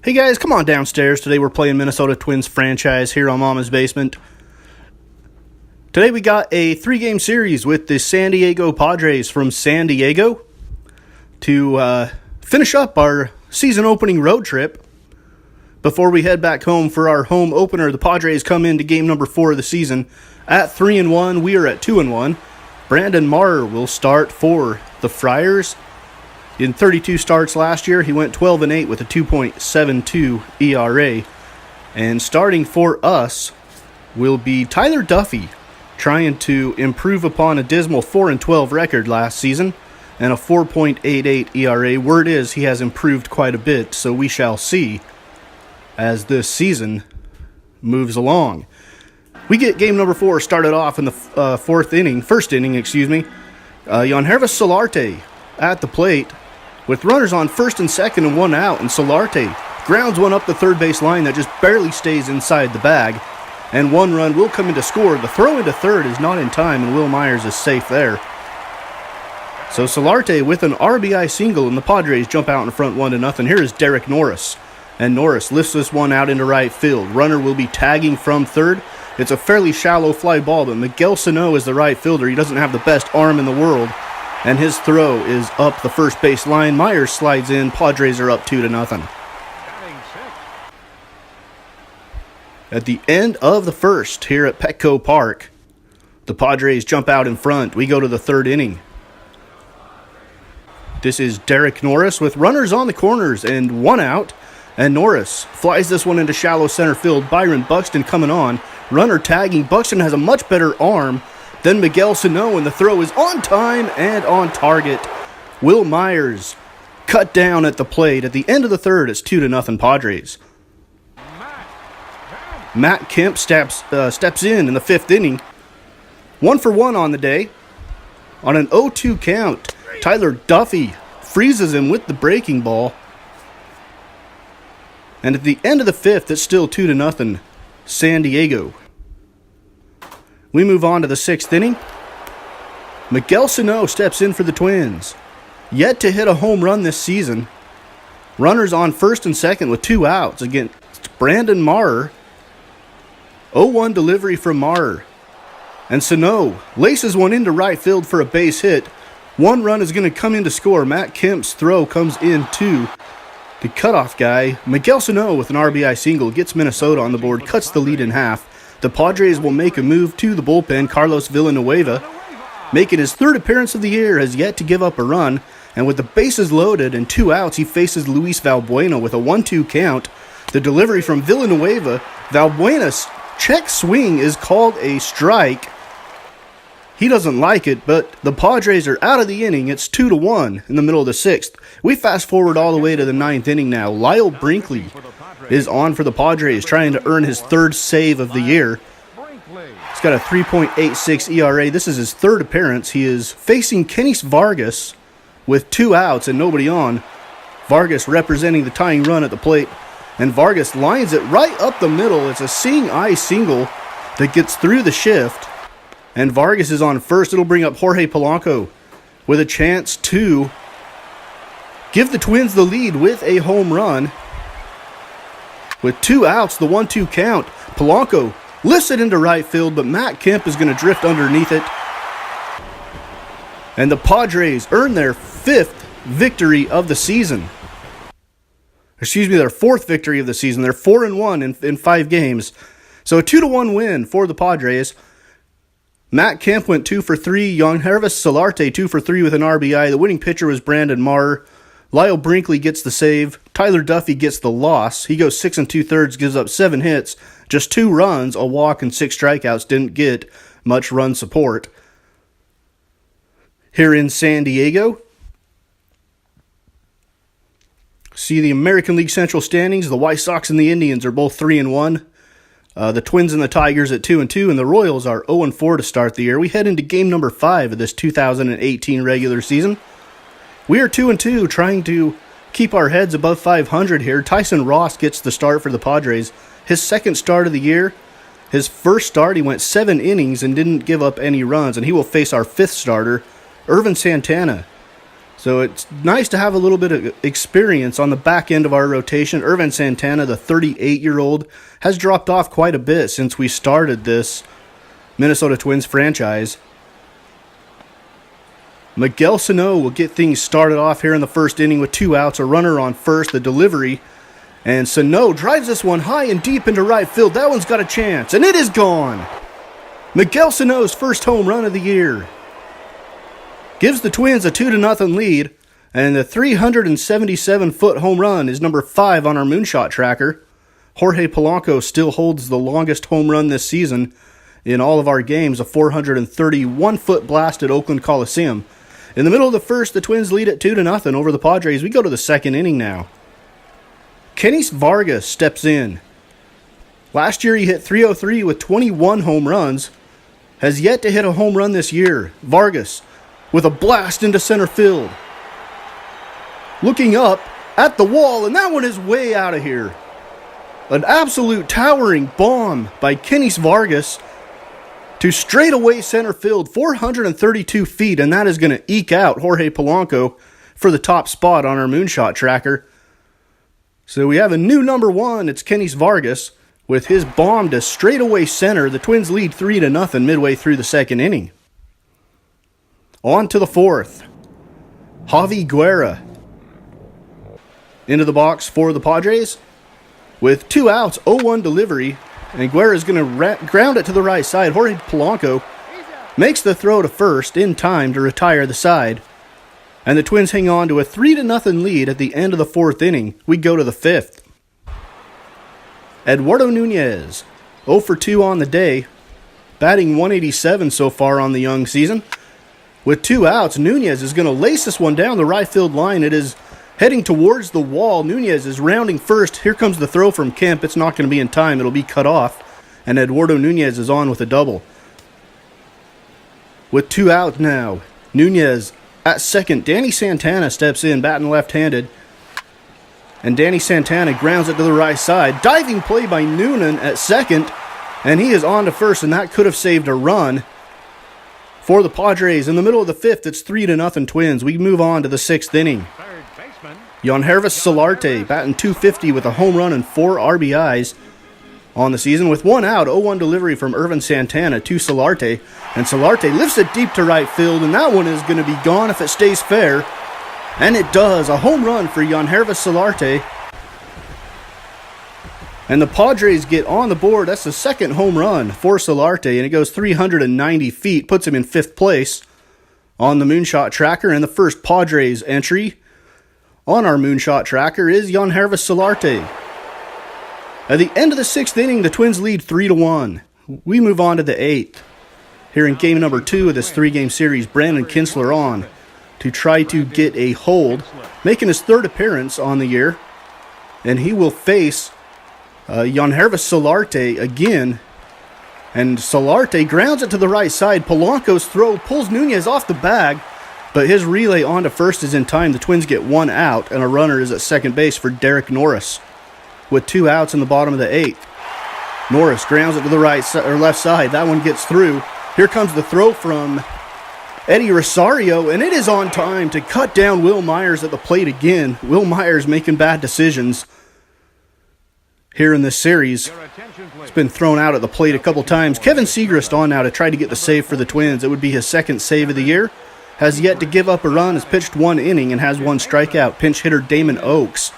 Hey guys, come on downstairs. Today we're playing Minnesota Twins franchise here on Mama's Basement. Today we got a 3-game series with the San Diego Padres from San Diego to finish up our season opening road trip. Before we head back home for our home opener, the Padres come into game number 4 of the season at 3-1. We are at 2-1. Brandon Marr will start for the Friars. In 32 starts last year, he went 12-8 with a 2.72 ERA. And starting for us will be Tyler Duffy, trying to improve upon a dismal 4-12 record last season and a 4.88 ERA. Word is he has improved quite a bit, so we shall see as this season moves along. We get game number 4 started off in the first inning, Yangervis Solarte at the plate with runners on first and second and one out, and Solarte grounds one up the third base line that just barely stays inside the bag, and one run will come in to score. The throw into third is not in time, and Will Myers is safe there. So Solarte with an RBI single, and the Padres jump out in front 1-0. Here is Derek Norris, and Norris lifts this one out into right field. Runner will be tagging from third. It's a fairly shallow fly ball, but Miguel Sano is the right fielder. He doesn't have the best arm in the world, and his throw is up the first base line. Myers slides in. Padres are up 2-0. At the end of the first here at Petco Park, the Padres jump out in front. We go to the third inning. This is Derek Norris with runners on the corners and one out, and Norris flies this one into shallow center field. Byron Buxton coming on. Runner tagging. Buxton has a much better arm than Miguel Sano, and the throw is on time and on target. Will Myers cut down at the plate. At the end of the third, it's 2-0 Padres. Matt Kemp steps in the fifth inning. 1-for-1 on the day. On an 0-2 count, Tyler Duffy freezes him with the breaking ball. And at the end of the fifth, it's still 2-0 San Diego. We move on to the sixth inning. Miguel Sano steps in for the Twins. Yet to hit a home run this season. Runners on first and second with 2 outs against Brandon Marr. 0-1 delivery from Marr. And Sano laces one into right field for a base hit. One run is going to come in to score. Matt Kemp's throw comes in to the cutoff guy. Miguel Sano with an RBI single gets Minnesota on the board, cuts the lead in half. The Padres will make a move to the bullpen. Carlos Villanueva, making his third appearance of the year, has yet to give up a run. And with the bases loaded and 2 outs, he faces Luis Valbuena with a 1-2 count. The delivery from Villanueva. Valbuena's check swing is called a strike. He doesn't like it, but the Padres are out of the inning. It's 2-1 in the middle of the sixth. We fast forward all the way to the ninth inning now. Lyle Brinkley is on for the Padres, trying to earn his third save of the year. He's got a 3.86 ERA. This is his third appearance. He is facing Kenny Vargas with 2 outs and nobody on. Vargas representing the tying run at the plate, and Vargas lines it right up the middle. It's a seeing eye single that gets through the shift, and Vargas is on first. It'll bring up Jorge Polanco with a chance to give the Twins the lead with a home run. With 2 outs, the 1-2 count. Polanco lifts it into right field, but Matt Kemp is going to drift underneath it. And the Padres earn their 5th victory of the season. Their 4th victory of the season. They're 4-1 in 5 games. So a 2-1 win for the Padres. Matt Kemp went 2 for 3. Yangervis Solarte 2 for 3 with an RBI. The winning pitcher was Brandon Marr. Lyle Brinkley gets the save. Tyler Duffy gets the loss. He goes 6 2/3, gives up 7 hits, just 2 runs, a walk, and 6 strikeouts. Didn't get much run support. Here in San Diego, see the American League Central standings. The White Sox and the Indians are both 3-1. The Twins and the Tigers at 2-2, and the Royals are 0-4 to start the year. We head into game number 5 of this 2018 regular season. We are 2-2, trying to keep our heads above 500 here. Tyson Ross gets the start for the Padres. His second start of the year. His first start, he went 7 innings and didn't give up any runs, and he will face our 5th starter, Irvin Santana. So it's nice to have a little bit of experience on the back end of our rotation. Ervin Santana, the 38-year-old, has dropped off quite a bit since we started this Minnesota Twins franchise. Miguel Sano will get things started off here in the first inning with 2 outs, a runner on first, the delivery. And Sano drives this one high and deep into right field. That one's got a chance, and it is gone. Miguel Sano's first home run of the year gives the Twins a 2-0 lead, and the 377-foot home run is number 5 on our moonshot tracker. Jorge Polanco still holds the longest home run this season in all of our games, a 431-foot blast at Oakland Coliseum. In the middle of the first, the Twins lead at 2-0 over the Padres. We go to the second inning now. Kenis Vargas steps in. Last year he hit .303 with 21 home runs. Has yet to hit a home run this year. Vargas with a blast into center field. Looking up at the wall, and that one is way out of here. An absolute towering bomb by Kenis Vargas to straightaway center field, 432 feet, and that is going to eke out Jorge Polanco for the top spot on our moonshot tracker. So we have a new number 1. It's Kenis Vargas with his bomb to straightaway center. The Twins lead 3-0 midway through the second inning. On to the fourth. Javi Guerra into the box for the Padres with 2 outs, 0-1 delivery. And Guerra is going to ground it to the right side. Jorge Polanco makes the throw to first in time to retire the side. And the Twins hang on to a 3-0 lead at the end of the fourth inning. We go to the fifth. Eduardo Nunez, 0 for 2 on the day, batting .187 so far on the young season. With 2 outs, Nunez is going to lace this one down the right field line. It is heading towards the wall. Nunez is rounding first. Here comes the throw from Kemp. It's not going to be in time. It'll be cut off. And Eduardo Nunez is on with a double. With 2 outs now, Nunez at second. Danny Santana steps in, batting left-handed. And Danny Santana grounds it to the right side. Diving play by Noonan at second. And he is on to first, and that could have saved a run for the Padres. In the middle of the fifth, it's 3-0 Twins. We move on to the sixth inning. Yangervis Solarte batting .250 with a home run and 4 RBIs on the season. With 1 out, 0-1 delivery from Ervin Santana to Solarte. And Solarte lifts it deep to right field, and that one is going to be gone if it stays fair. And it does. A home run for Yangervis Solarte. And the Padres get on the board. That's the second home run for Solarte, and it goes 390 feet, puts him in 5th place on the moonshot tracker. And the first Padres entry on our moonshot tracker is Yangervis Solarte. At the end of the 6th inning, the Twins lead 3-1. We move on to the 8th. Here in game number 2 of this 3-game series, Brandon Kintzler on to try to get a hold, making his 3rd appearance on the year. And he will face Yangervis Solarte again. And Solarte grounds it to the right side. Polanco's throw pulls Nunez off the bag, but his relay onto first is in time. The Twins get 1 out, and a runner is at second base for Derek Norris. With 2 outs in the bottom of the 8th. Norris grounds it to the left side. That one gets through. Here comes the throw from Eddie Rosario, and it is on time to cut down Will Myers at the plate again. Will Myers making bad decisions here in this series. It's been thrown out at the plate a couple times. Kevin Segrist on now to try to get the save for the Twins. It would be his 2nd save of the year. Has yet to give up a run, has pitched 1 inning and has 1 strikeout. Pinch hitter Damon Oakes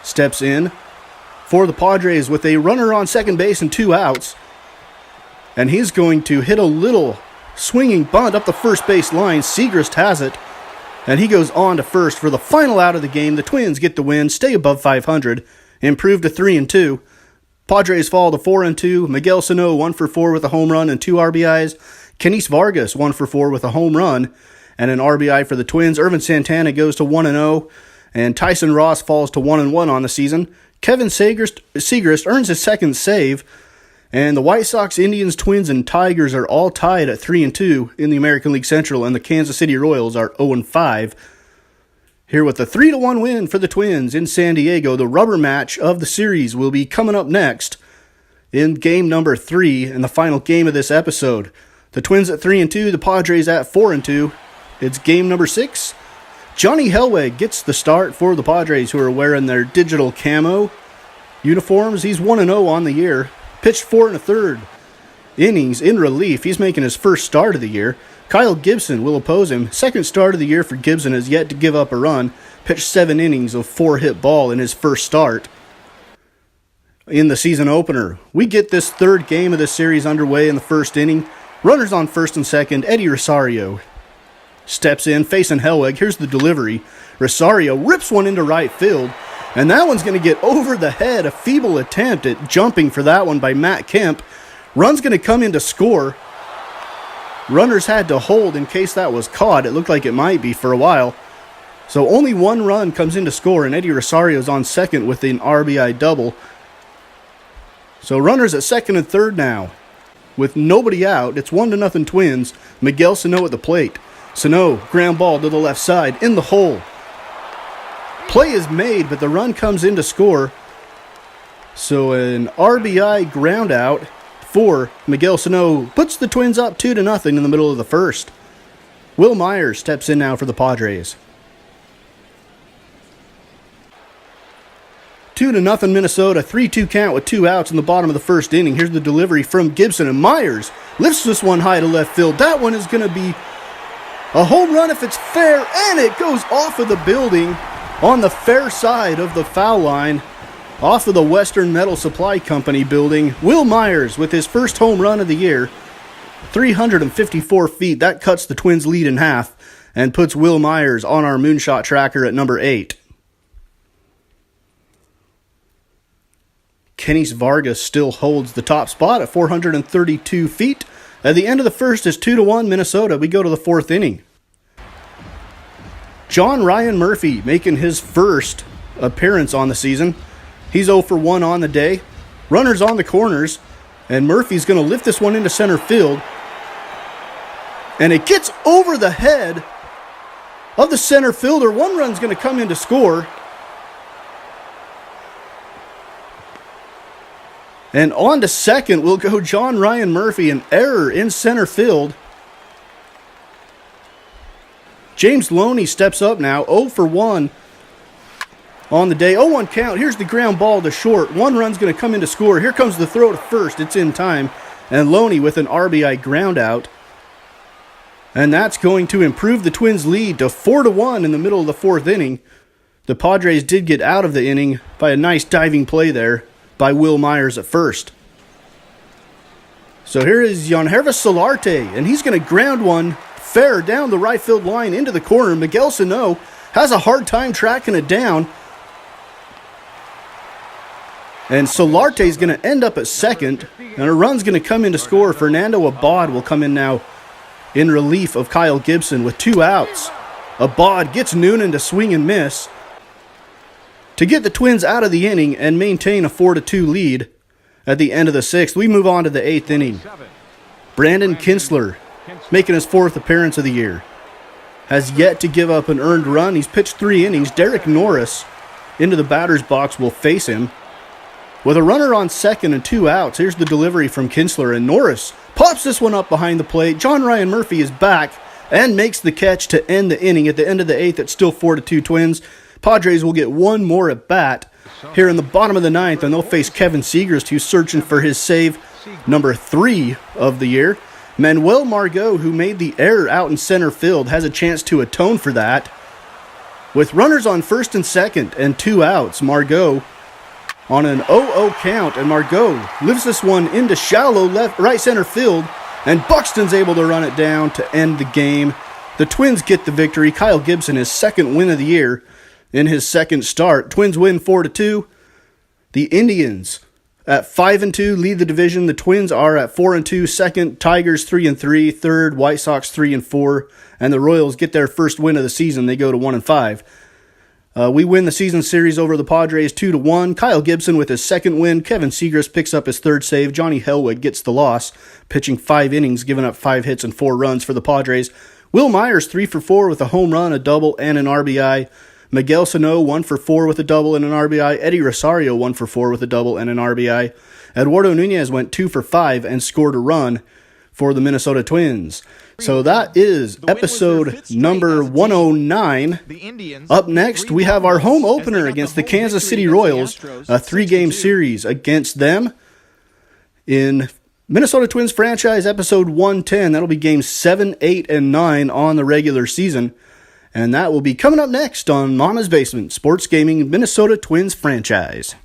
steps in for the Padres with a runner on second base and 2 outs. And he's going to hit a little swinging bunt up the first base line. Segrist has it, and he goes on to first for the final out of the game. The Twins get the win, stay above 500, improve to 3-2. Padres fall to 4-2. Miguel Sano 1 for 4 with a home run and 2 RBIs. Kenis Vargas 1 for 4 with a home run and an RBI for the Twins. Ervin Santana goes to 1-0, and Tyson Ross falls to 1-1 on the season. Kevin Segrist earns his 2nd save, and the White Sox, Indians, Twins, and Tigers are all tied at 3-2 in the American League Central, and the Kansas City Royals are 0-5. Here with a 3-1 win for the Twins in San Diego. The rubber match of the series will be coming up next in game number 3 and the final game of this episode. The Twins at 3-2, the Padres at 4-2. It's game number 6. Johnny Hellweg gets the start for the Padres, who are wearing their digital camo uniforms. He's 1-0 on the year. Pitched 4 1/3 innings in relief. He's making his first start of the year. Kyle Gibson will oppose him. Second start of the year for Gibson, has yet to give up a run. Pitched 7 innings of 4-hit ball in his first start in the season opener. We get this third game of the series underway in the first inning. Runners on first and second. Eddie Rosario steps in, facing Hellweg. Here's the delivery. Rosario rips one into right field, and that one's going to get over the head. A feeble attempt at jumping for that one by Matt Kemp. Run's going to come in to score. Runners had to hold in case that was caught. It looked like it might be for a while. So only one run comes in to score, and Eddie Rosario's on second with an RBI double. So runners at second and third now. With nobody out, it's 1-0 Twins. Miguel Sano at the plate. Sano, ground ball to the left side, in the hole. Play is made, but the run comes in to score. So an RBI ground out for Miguel Sano puts the Twins up 2-0 in the middle of the first. Will Myers steps in now for the Padres. 2-0 Minnesota, 3-2 count with 2 outs in the bottom of the first inning. Here's the delivery from Gibson, and Myers lifts this one high to left field. That one is going to be a home run if it's fair, and it goes off of the building on the fair side of the foul line, off of the Western Metal Supply Company building. Will Myers with his first home run of the year, 354 feet. That cuts the Twins' lead in half and puts Will Myers on our moonshot tracker at number 8. Kenys Vargas still holds the top spot at 432 feet. At the end of the first is 2-1 Minnesota. We go to the fourth inning. John Ryan Murphy making his first appearance on the season. He's 0 for 1 on the day. Runners on the corners, and Murphy's going to lift this one into center field. And it gets over the head of the center fielder. One run's going to come in to score. And on to second will go John Ryan Murphy, an error in center field. James Loney steps up now, 0 for 1 on the day. 0-1 count. Here's the ground ball to short. One run's going to come in to score. Here comes the throw to first. It's in time. And Loney with an RBI ground out. And that's going to improve the Twins' lead to 4-1 in the middle of the fourth inning. The Padres did get out of the inning by a nice diving play there by Will Myers at first. So here is Yangervis Solarte, and he's going to ground one fair down the right field line into the corner. Miguel Sano has a hard time tracking it down. And Solarte is going to end up at second, and a run's going to come in to score. Fernando Abad will come in now in relief of Kyle Gibson with 2 outs. Abad gets Noonan to swing and miss to get the Twins out of the inning and maintain a 4-2 lead at the end of the sixth. We move on to the eighth inning. Brandon Kinsler, making his 4th appearance of the year, has yet to give up an earned run. He's pitched 3 innings. Derek Norris into the batter's box will face him. With a runner on second and 2 outs, here's the delivery from Kinsler, and Norris pops this one up behind the plate. John Ryan Murphy is back and makes the catch to end the inning. At the end of the 8th, it's still 4-2 Twins. Padres will get one more at bat here in the bottom of the 9th, and they'll face Kevin Segrist, who's searching for his save number 3 of the year. Manuel Margot, who made the error out in center field, has a chance to atone for that. With runners on first and second and 2 outs, Margot on an 0-0 count, and Margot lifts this one into shallow right center field, and Buxton's able to run it down to end the game. The Twins get the victory. Kyle Gibson, his 2nd win of the year in his 2nd start. Twins win 4-2. The Indians at 5-2 lead the division. The Twins are at 4-2 second. Tigers 3-3 third. White Sox 3-4, and the Royals get their first win of the season. They go to 1-5. We win the season series over the Padres 2-1. Kyle Gibson with his 2nd win. Kevin Segrist picks up his 3rd save. Johnny Hellweg gets the loss, pitching 5 innings, giving up 5 hits and 4 runs for the Padres. Will Myers 3 for 4 with a home run, a double, and an RBI. Miguel Sano 1 for 4 with a double and an RBI. Eddie Rosario 1 for 4 with a double and an RBI. Eduardo Nunez went 2 for 5 and scored a run for the Minnesota Twins. So that is episode number 109. Up next, we have our home opener against the Kansas City Royals, a 3-game series against them in Minnesota Twins franchise episode 110. That'll be games 7, 8, and 9 on the regular season. And that will be coming up next on Mama's Basement Sports Gaming Minnesota Twins franchise.